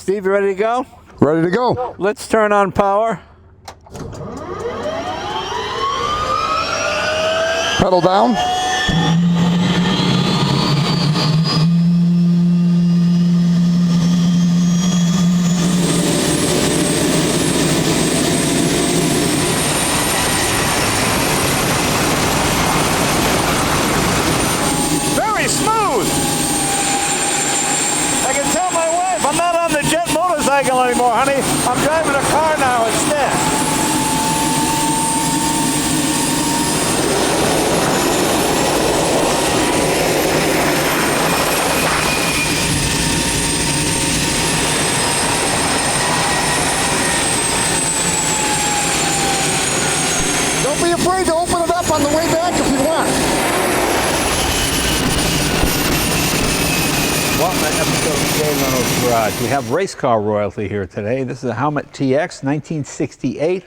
Steve, you ready to go? Ready to go. Let's turn on power. Pedal down. Very smooth. I can tell my wife I'm not on the jet motorcycle anymore, honey. I'm driving a car now instead. Don't be afraid to open it up on the way back if you want. Welcome to episode of Jay Leno's Garage. We have race car royalty here today. This is a Howmet TX 1968.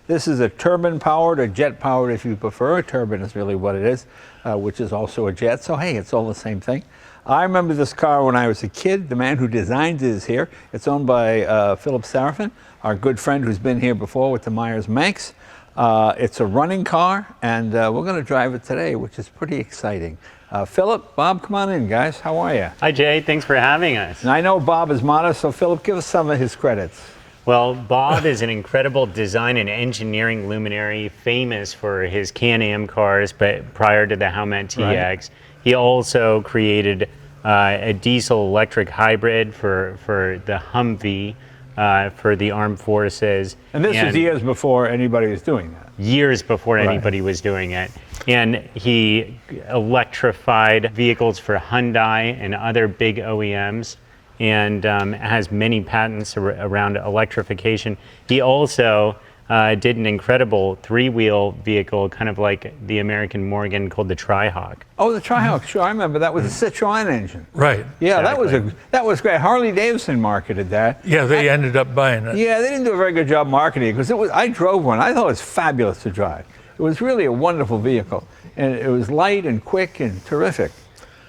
This is a turbine-powered or jet-powered, if you prefer. A turbine is really what it is, which is also a jet. So hey, it's all the same thing. I remember this car when I was a kid. The man who designed it is here. It's owned by Philip Sarafin, our good friend who's been here before with the Myers-Manx. It's a running car, and we're going to drive it today, which is pretty exciting. Philip, Bob, come on in, guys. How are you? Hi, Jay. Thanks for having us. And I know Bob is modest, so Philip, give us some of his credits. Well, Bob is an incredible design and engineering luminary, famous for his Can-Am cars, but prior to the Howmet TX. Right. He also created a diesel-electric hybrid for the Humvee. For the armed forces. And this was years before anybody was doing that. Years before anybody was doing it. And he electrified vehicles for Hyundai and other big OEMs, and has many patents around electrification. He also did an incredible three-wheel vehicle, kind of like the American Morgan, called the Tri-Hawk. Oh, the Tri-Hawk, sure, I remember. That was a Citroen engine. Right. Yeah, exactly. that was great. Harley Davidson marketed that. Yeah, they ended up buying it. Yeah, they didn't do a very good job marketing it, because I drove one. I thought it was fabulous to drive. It was really a wonderful vehicle, and it was light and quick and terrific.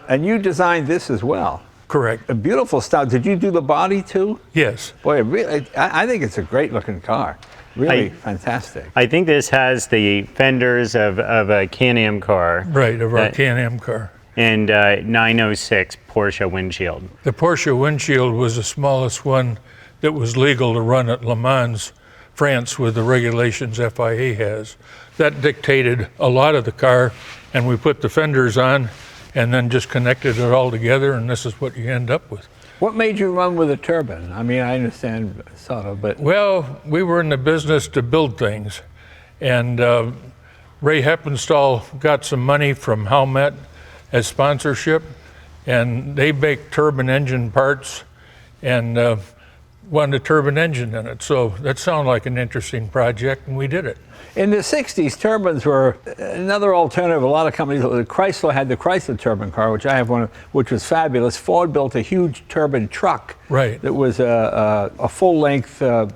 And you designed this as well. Correct. A beautiful style. Did you do the body too? Yes. Boy, really, I think it's a great looking car. Really fantastic. I think this has the fenders of a Can-Am car. Right, of our Can-Am car. And 906 Porsche windshield. The Porsche windshield was the smallest one that was legal to run at Le Mans, France, with the regulations FIA has. That dictated a lot of the car, and we put the fenders on and then just connected it all together, and this is what you end up with. What made you run with a turbine? I mean, I understand sort of, but... Well, we were in the business to build things, and Ray Heppenstall got some money from Howmet as sponsorship, and they make turbine engine parts and wanted a turbine engine in it. So that sounded like an interesting project, and we did it. In the 60s, turbines were another alternative. A lot of companies, Chrysler had the Chrysler turbine car, which I have one, which was fabulous. Ford built a huge turbine truck. Right. That was a full-length... like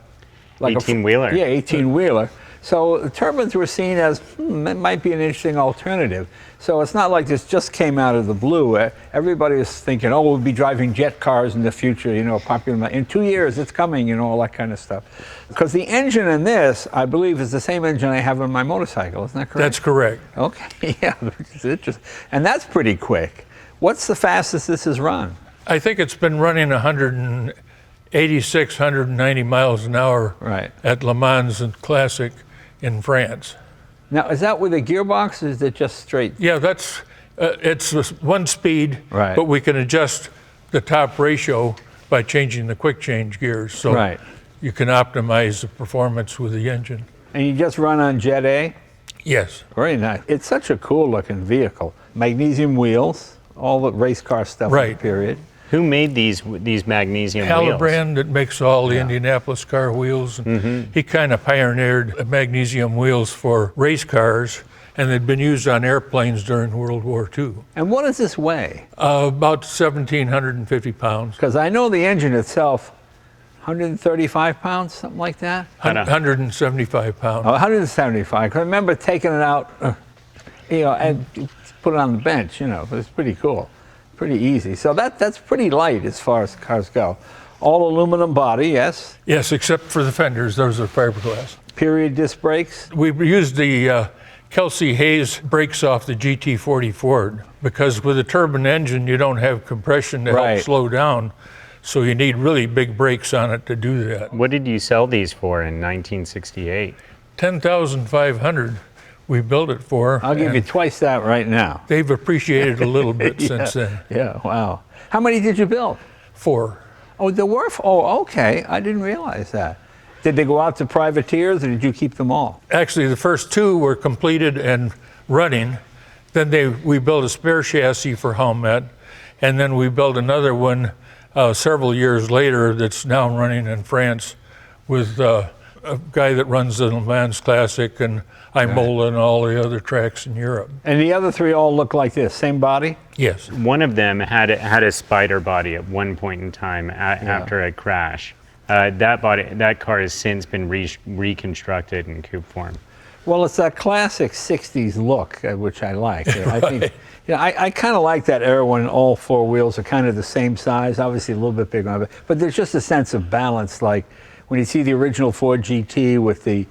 18-wheeler. Yeah, 18-wheeler. So the turbines were seen as, it might be an interesting alternative. So it's not like this just came out of the blue. Everybody was thinking, oh, we'll be driving jet cars in the future, you know, popular. In 2 years, it's coming, you know, all that kind of stuff. Because the engine in this, I believe, is the same engine I have on my motorcycle. Isn't that correct? That's correct. Okay, yeah, which is interesting. And that's pretty quick. What's the fastest this has run? I think it's been running 186, 190 miles an hour at Le Mans and Classic in France. Now, is that with a gearbox, or is it just straight? Yeah, that's it's one speed, but we can adjust the top ratio by changing the quick change gears. So you can optimize the performance with the engine. And you just run on Jet A? Yes. Very nice. It's such a cool looking vehicle. Magnesium wheels, all the race car stuff in the period. Who made these magnesium wheels? Hallebrand that makes all the Indianapolis car wheels. And he kind of pioneered magnesium wheels for race cars, and they'd been used on airplanes during World War II. And what does this weigh? About 1,750 pounds. Because I know the engine itself, 135 pounds, something like that? 175 pounds. Oh, 175. 'Cause I remember taking it out, you know, and put it on the bench, you know. It was pretty cool. Pretty easy. So that's pretty light as far as cars go. All aluminum body, yes. Yes, except for the fenders, those are fiberglass. Period disc brakes. We used the Kelsey Hayes brakes off the GT40 Ford because with a turbine engine, you don't have compression to help slow down. So you need really big brakes on it to do that. What did you sell these for in 1968? $10,500 we built it for. I'll give you twice that right now. They've appreciated a little bit since then. Yeah, wow. How many did you build? 4. Oh, there were. Oh, okay. I didn't realize that. Did they go out to privateers, or did you keep them all? Actually, the first 2 were completed and running. Then we built a spare chassis for Howmet, and then we built another one several years later that's now running in France with a guy that runs the Le Mans Classic and Imola and all the other tracks in Europe. And the other 3 all look like this, same body? Yes. One of them had a Spyder body at one point in time after a crash. That car has since been reconstructed in coupe form. Well, it's that classic 60s look, which I like. I think, I kind of like that era when all 4 wheels are kind of the same size, obviously a little bit bigger, but there's just a sense of balance. Like when you see the original Ford GT with the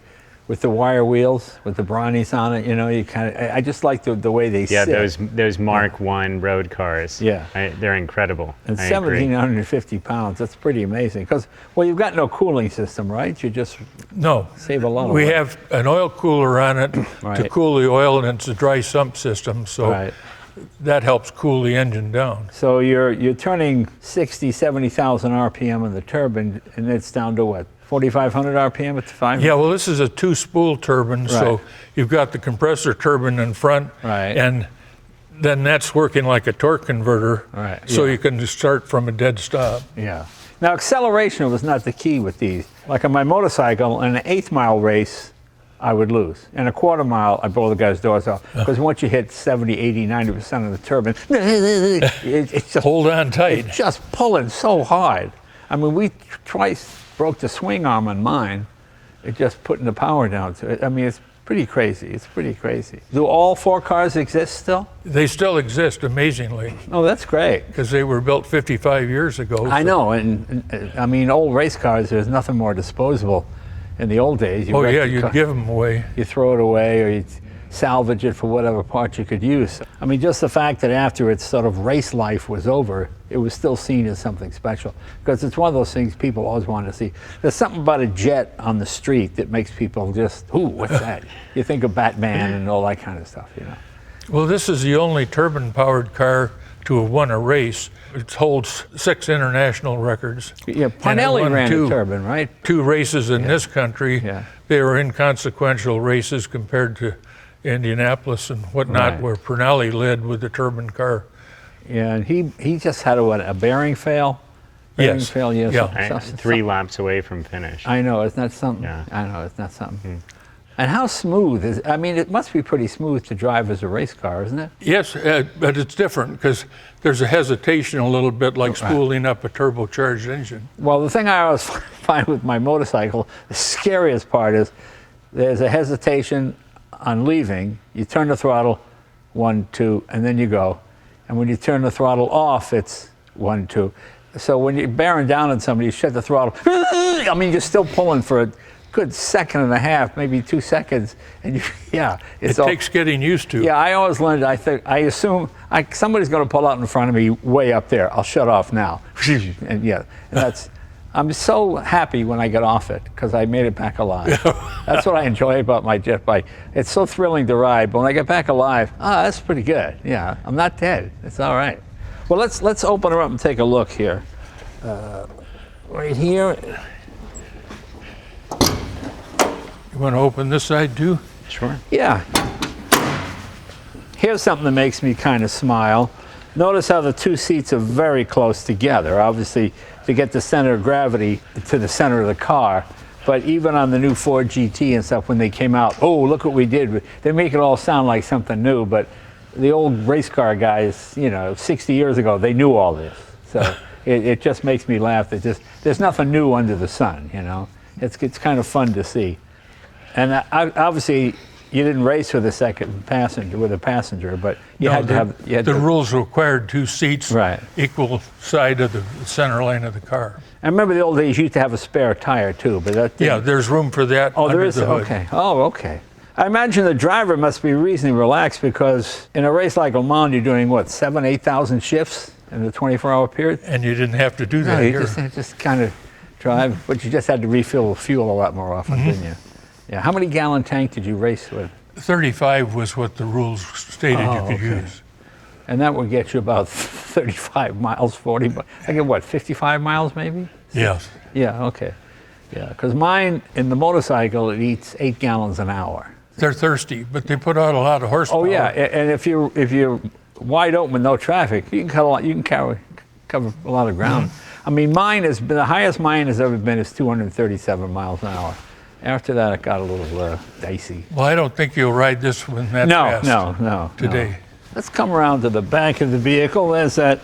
wire wheels, with the brownies on it, you kind of, I just like the way they sit. Yeah, those Mark I road cars. Yeah. They're incredible. And I agree. 1,750 pounds, that's pretty amazing. Because, well, you've got no cooling system, right? You just save a lot of We weight. have an oil cooler on it to cool the oil, and it's a dry sump system, so that helps cool the engine down. So you're turning 60, 70,000 RPM in the turbine, and it's down to what, 4,500 RPM at the 5? Yeah, well, this is a 2-spool turbine, so you've got the compressor turbine in front, and then that's working like a torque converter, so you can start from a dead stop. Yeah. Now, acceleration was not the key with these. Like on my motorcycle, in an 1/8 mile race, I would lose. In a 1/4 mile, I'd blow the guy's doors off. Because once you hit 70, 80, 90% of the turbine, it's just, hold on tight. It's just pulling so hard. I mean, we twice broke the swing arm on mine. It just putting the power down to it. I mean, it's pretty crazy. It's pretty crazy. Do all 4 cars exist still? They still exist, amazingly. Oh, that's great. Because they were built 55 years ago. I know, and I mean, old race cars, there's nothing more disposable. In the old days, you'd give them away. You throw it away, or you salvage it for whatever parts you could use. I mean, just the fact that after its sort of race life was over, it was still seen as something special. Because it's one of those things people always want to see. There's something about a jet on the street that makes people just, ooh, what's that? You think of Batman and all that kind of stuff, Well, this is the only turbine-powered car to have won a race. It holds 6 international records. Yeah, Parnelli ran a turbine, right? 2 races in this country. Yeah. They were inconsequential races compared to Indianapolis and whatnot, where Parnelli led with the turbine car. Yeah, and he just had a bearing fail. Bearing fail, yes. 3 laps away from finish. I know, isn't that something? Yeah. I know, isn't that something? And how smooth is, I mean, it must be pretty smooth to drive as a race car, isn't it? Yes, but it's different because there's a hesitation a little bit like spooling up a turbocharged engine. Well, the thing I always find with my motorcycle, the scariest part is there's a hesitation on leaving. You turn the throttle, 1, 2, and then you go. And when you turn the throttle off, it's 1, 2. So when you're bearing down on somebody, you shut the throttle. I mean, you're still pulling for a good 1.5 seconds, maybe 2 seconds, and it takes getting used to. Yeah, I always learned. I assume somebody's going to pull out in front of me way up there. I'll shut off now, and that's. I'm so happy when I get off it because I made it back alive. That's what I enjoy about my jet bike. It's so thrilling to ride, but when I get back alive, that's pretty good. Yeah, I'm not dead. It's all right. Well, let's open her up and take a look here. Right here. You want to open this side too? Sure. Yeah. Here's something that makes me kind of smile. Notice how the 2 seats are very close together, obviously to get the center of gravity to the center of the car. But even on the new Ford GT and stuff, when they came out, oh, look what we did. They make it all sound like something new, but the old race car guys, 60 years ago, they knew all this. So it just makes me laugh that there's nothing new under the sun, It's kind of fun to see. And obviously, you didn't race with a second passenger, but you had to have the rules required 2 seats, Right. equal side of the center lane of the car. I remember the old days you used to have a spare tire too, but that Yeah, there's room for that. Oh, there under is. the hood. Okay. Oh, okay. I imagine the driver must be reasonably relaxed because in a race like Le Mans, you're doing what, 7,000, 8,000 shifts in a 24-hour period? And you didn't have to do that No, you here. just kind of drive, but you just had to refill fuel a lot more often, didn't you? Yeah. How many gallon tank did you race with? 35 was what the rules stated you could use. And that would get you about 35 miles, 40. I get what, 55 miles maybe? Yes. Yeah. Okay. Yeah. Because mine in the motorcycle it eats 8 gallons an hour. They're thirsty, but they put out a lot of horsepower. Oh yeah, and if you're wide open with no traffic, you can cut a lot. You can cover a lot of ground. I mean, mine has been the highest mine has ever been is 237 miles an hour. After that, it got a little dicey. Well, I don't think you'll ride this one that fast. No. Today. Let's come around to the back of the vehicle. There's that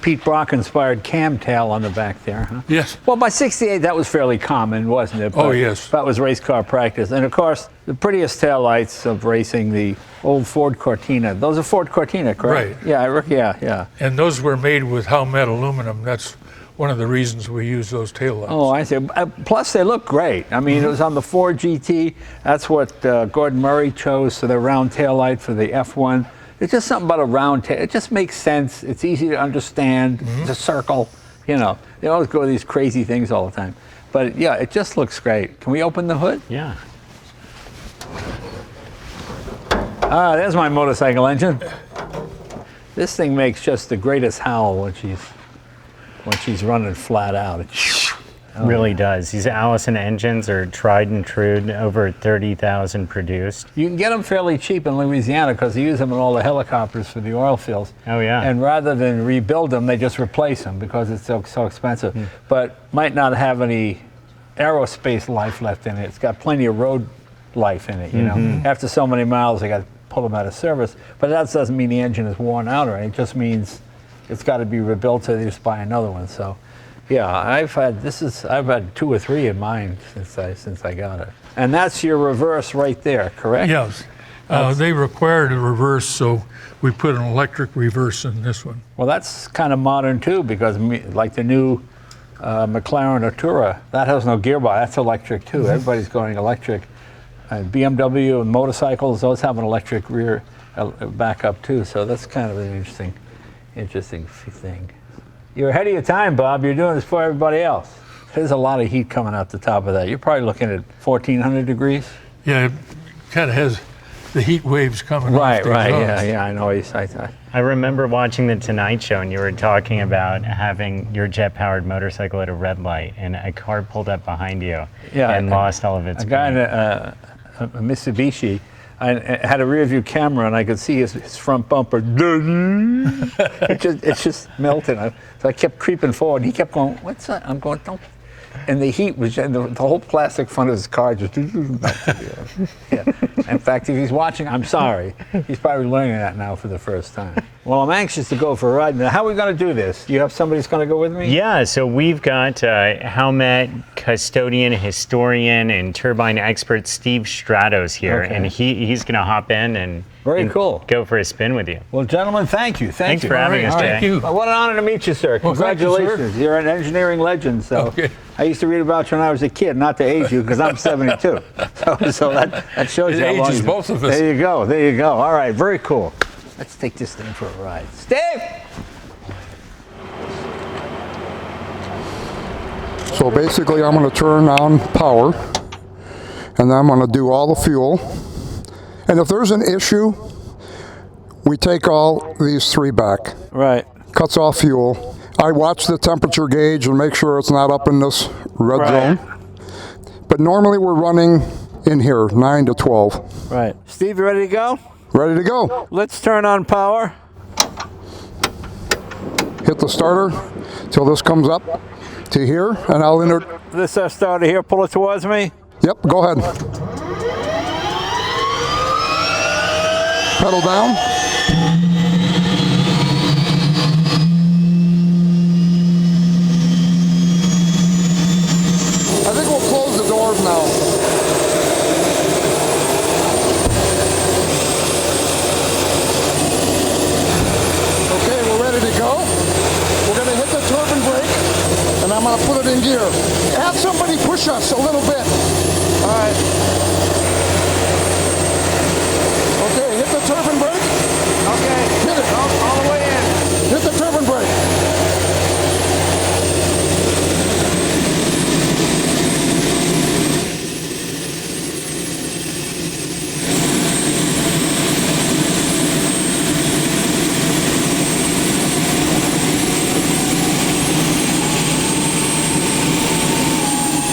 Pete Brock inspired cam tail on the back there, huh? Yes. Well, by '68, that was fairly common, wasn't it? Oh, yes. That was race car practice. And of course, the prettiest taillights of racing, the old Ford Cortina. Those are Ford Cortina, correct? Right. Yeah. And those were made with Howmet aluminum. That's one of the reasons we use those taillights. Oh, I see. Plus, they look great. I mean, it was on the Ford GT. That's what Gordon Murray chose for the round taillight for the F1. It's just something about a round tail. It just makes sense. It's easy to understand. It's a circle. You know, they always go with these crazy things all the time. But yeah, it just looks great. Can we open the hood? Yeah. Ah, there's my motorcycle engine. This thing makes just the greatest howl when she's running flat out. Really does. These Allison engines are tried and true, over 30,000 produced. You can get them fairly cheap in Louisiana because they use them in all the helicopters for the oil fields. Oh, yeah. And rather than rebuild them, they just replace them because it's so expensive. But might not have any aerospace life left in it. It's got plenty of road life in it, you know. After so many miles, they got to pull them out of service. But that doesn't mean the engine is worn out or anything. It just means it's got to be rebuilt so they just buy another one. So. Yeah, I've had 2 or 3 in mine since I got it. And that's your reverse right there, correct? Yes. They required a reverse, so we put an electric reverse in this one. Well, that's kind of modern too, because like the new McLaren Artura, that has no gearbox. That's electric too. Everybody's going electric. BMW and motorcycles, those have an electric rear backup too. So that's kind of an interesting thing. You're ahead of your time, Bob. You're doing this for everybody else. There's a lot of heat coming out the top of that. You're probably looking at 1,400 degrees. Yeah, it kind of has the heat waves coming off the exhaust. Yeah, I know. I remember watching The Tonight Show, and you were talking about having your jet-powered motorcycle at a red light, and a car pulled up behind you and lost all of its A guy in paint. a Mitsubishi, I had a rear view camera, and I could see his front bumper. It's just melting. So I kept creeping forward. And he kept going, "What's that?" I'm going, "Don't." And the heat was, and the whole plastic front of his car just melted. Yeah. In fact, if he's watching, I'm sorry. He's probably learning that now for the first time. Well, I'm anxious to go for a ride. Now, how are we going to do this? You have somebody who's going to go with me? Yeah, so we've got Howmet custodian, historian, and turbine expert Steve Stratos here, and he's going to hop in and Very cool. Go for a spin with you. Well, gentlemen, thank you. Thanks for having us, Jay. Thank you. Well, what an honor to meet you, sir. Well, thank you, sir. Congratulations. You're an engineering legend. So Okay. I used to read about you when I was a kid, not to age you, because I'm 72. So that shows It you how long ages both of us. There you go. There you go. All right. Very cool. Let's take this thing for a ride. Steve! So basically I'm going to turn on power, and then I'm going to do all the fuel. And if there's an issue, we take all these 3 back. Right. Cuts off fuel. I watch the temperature gauge and make sure it's not up in this red Right. zone. But normally we're running in here, 9 to 12. Right. Steve, you ready to go? Ready to go. Let's turn on power. Hit the starter till this comes up to here, and I'll enter. This starter here, pull it towards me. Yep, go ahead. Pedal down. I think we'll close the doors now. going to put it in gear. Have somebody push us a little bit. All right. Okay, hit the turbine brake. Okay. Hit it. All the way in. Hit the turbine brake.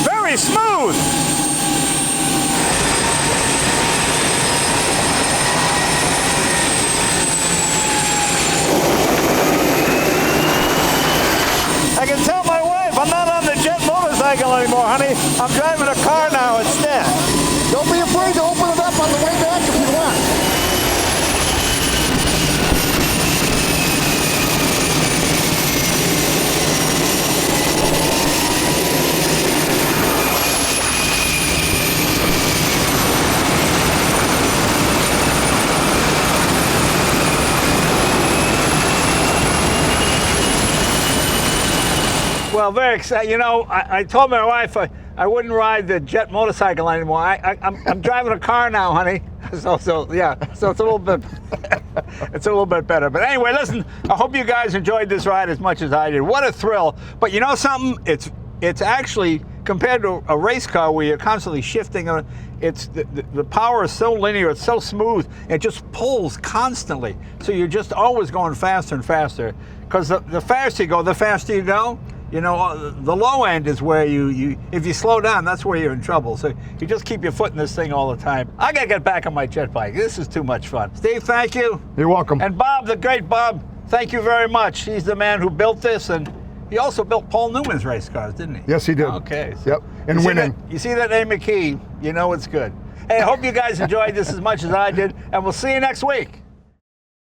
Very smooth. I can tell my wife I'm not on the jet motorcycle anymore, honey. I'm driving a car now instead. Don't be afraid to open it up on the way back if you want. Well, very excited. You know, I told my wife I wouldn't ride the jet motorcycle anymore. I'm driving a car now, honey. So yeah. So it's a little bit it's a little bit better. But anyway, listen. I hope you guys enjoyed this ride as much as I did. What a thrill! But you know something? It's actually compared to a race car where you're constantly shifting. It's the power is so linear. It's so smooth. It just pulls constantly. So you're just always going faster and faster. Because the faster you go, the faster you go. You know, the low end is where you if you slow down, that's where you're in trouble. So you just keep your foot in this thing all the time. I gotta get back on my jet bike. This is too much fun. Steve, thank you. You're welcome. And Bob, the great Bob, thank you very much. He's the man who built this, and he also built Paul Newman's race cars, didn't he? Yes, he did. Okay. So Yep, and winning. You see that name McKee, you know it's good. Hey, I hope you guys enjoyed this as much as I did, and we'll see you next week.